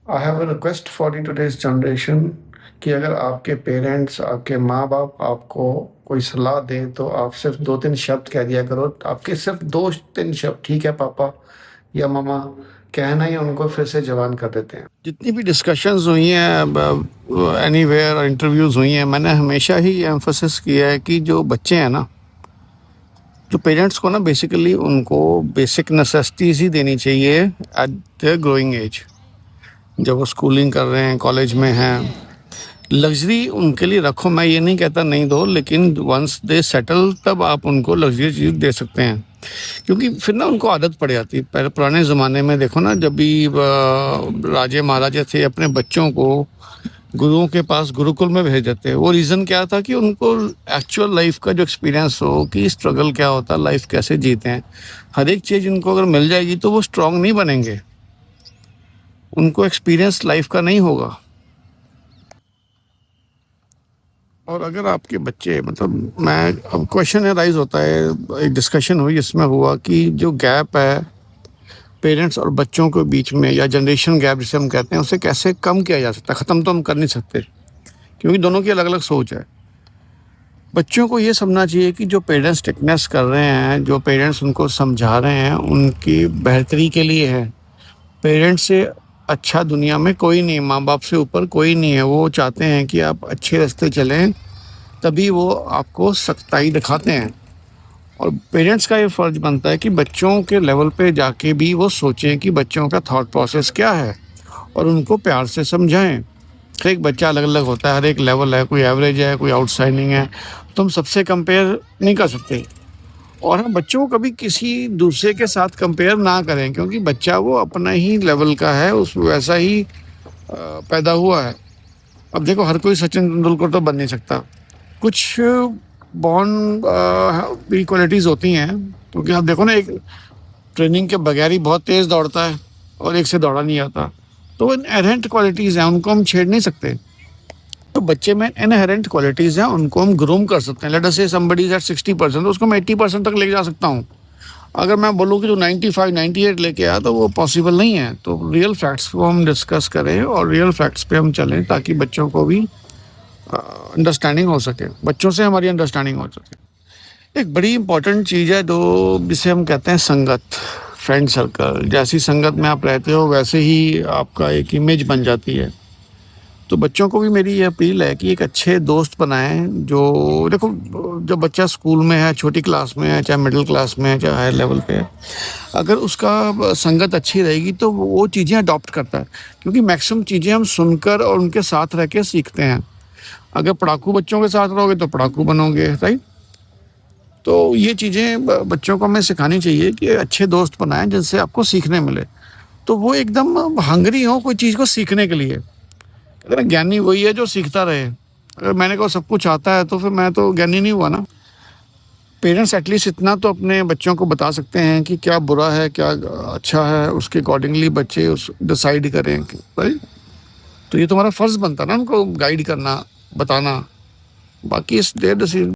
I have a request for today's generation कि अगर आपके पेरेंट्स, आपके माँ बाप आपको कोई सलाह दें तो आप सिर्फ 2-3 शब्द कह दिया करो। आपके सिर्फ 2-3 शब्द, ठीक है पापा या मम्मा, कहना ही उनको फिर से जवान कर देते हैं। जितनी भी डिस्कशंस हुई हैं एनीवेयर, इंटरव्यूज़ हुई हैं, मैंने हमेशा ही एम्फोसिस किया है कि जो बच्चे हैं ना, जो पेरेंट्स को ना बेसिकली उनको बेसिक नेसेसिटीज़ ही देनी चाहिए एट देयर ग्रोइंग एज। जब वो स्कूलिंग कर रहे हैं, कॉलेज में हैं, लग्जरी उनके लिए रखो, मैं ये नहीं कहता नहीं दो, लेकिन वंस दे सेटल तब आप उनको लग्जरी चीज़ दे सकते हैं, क्योंकि फिर ना उनको आदत पड़ जाती है। पहले पुराने ज़माने में देखो ना, जब भी राजे महाराजे थे अपने बच्चों को गुरुओं के पास गुरुकुल में भेज देते, वो रीज़न क्या था कि उनको एक्चुअल लाइफ का जो एक्सपीरियंस हो कि स्ट्रगल क्या होता है, लाइफ कैसे जीते हैं, हर एक चीज़ उनको अगर मिल जाएगी तो वो स्ट्रांग नहीं बनेंगे, उनको एक्सपीरियंस लाइफ का नहीं होगा। और अगर आपके बच्चे, मतलब मैं, अब क्वेश्चन राइज होता है, एक डिस्कशन हुई जिसमें हुआ कि जो गैप है पेरेंट्स और बच्चों के बीच में, या जनरेशन गैप जिसे हम कहते हैं, उसे कैसे कम किया जा सकता है। ख़त्म तो हम कर नहीं सकते क्योंकि दोनों की अलग अलग सोच है। बच्चों को ये समझना चाहिए कि जो पेरेंट्स टिकनेस कर रहे हैं, जो पेरेंट्स उनको समझा रहे हैं, उनकी बेहतरी के लिए है। पेरेंट्स से अच्छा दुनिया में कोई नहीं, माँ बाप से ऊपर कोई नहीं है। वो चाहते हैं कि आप अच्छे रास्ते चलें, तभी वो आपको सख्ताई दिखाते हैं। और पेरेंट्स का ये फ़र्ज बनता है कि बच्चों के लेवल पे जाके भी वो सोचें कि बच्चों का थॉट प्रोसेस क्या है और उनको प्यार से समझाएं। हर एक बच्चा अलग अलग होता है, हर एक लेवल है, कोई एवरेज है, कोई आउटस्टैंडिंग है, तो हम सबसे कंपेयर नहीं कर सकते। और हम बच्चों को कभी किसी दूसरे के साथ कंपेयर ना करें, क्योंकि बच्चा वो अपना ही लेवल का है, उस वैसा ही पैदा हुआ है। अब देखो, हर कोई सचिन तेंदुलकर तो बन नहीं सकता। कुछ बॉर्न भी क्वालिटीज़ होती हैं, क्योंकि आप देखो ना, एक ट्रेनिंग के बगैर ही बहुत तेज़ दौड़ता है और एक से दौड़ा नहीं आता। तो इनहेरेंट क्वालिटीज़ हैं, उनको हम छेड़ नहीं सकते। तो बच्चे में इनहेरेंट क्वालिटीज़ हैं, उनको हम ग्रूम कर सकते हैं। लेट अस से समबडी इज एट 60%, तो उसको मैं 80% तक ले जा सकता हूँ। अगर मैं बोलूँ कि जो 95 98 लेके आया, तो वो पॉसिबल नहीं है। तो रियल फैक्ट्स को हम डिस्कस करें और रियल फैक्ट्स पे हम चलें, ताकि बच्चों को भी अंडरस्टैंडिंग हो सके, बच्चों से हमारी अंडरस्टैंडिंग हो सके। एक बड़ी इंपॉर्टेंट चीज़ है जो जिसे हम कहते हैं संगत, फ्रेंड सर्कल। जैसी संगत में आप रहते हो वैसे ही आपका एक इमेज बन जाती है। तो बच्चों को भी मेरी ये अपील है कि एक अच्छे दोस्त बनाएं। जो देखो, जब बच्चा स्कूल में है, छोटी क्लास में है, चाहे मिडिल क्लास में है, चाहे हायर लेवल पे है, अगर उसका संगत अच्छी रहेगी तो वो चीज़ें अडॉप्ट करता है, क्योंकि मैक्सिमम चीज़ें हम सुनकर और उनके साथ रह के सीखते हैं। अगर पढ़ाकू बच्चों के साथ रहोगे तो पढ़ाकू बनोगे, राइट। तो ये चीज़ें बच्चों को हमें सिखानी चाहिए कि अच्छे दोस्त बनाएं जिनसे आपको सीखने मिले, तो वो एकदम हंगरी हो कोई चीज़ को सीखने के लिए। अगर ज्ञानी वही है जो सीखता रहे। अगर मैंने कहा सब कुछ आता है तो फिर मैं तो ज्ञानी नहीं हुआ ना। पेरेंट्स एटलीस्ट इतना तो अपने बच्चों को बता सकते हैं कि क्या बुरा है, क्या अच्छा है, उसके अकॉर्डिंगली बच्चे उस डिसाइड करें, राइट। तो ये तुम्हारा फ़र्ज़ बनता है ना, उनको गाइड करना, बताना। बाकी इस देयर डिसीजन।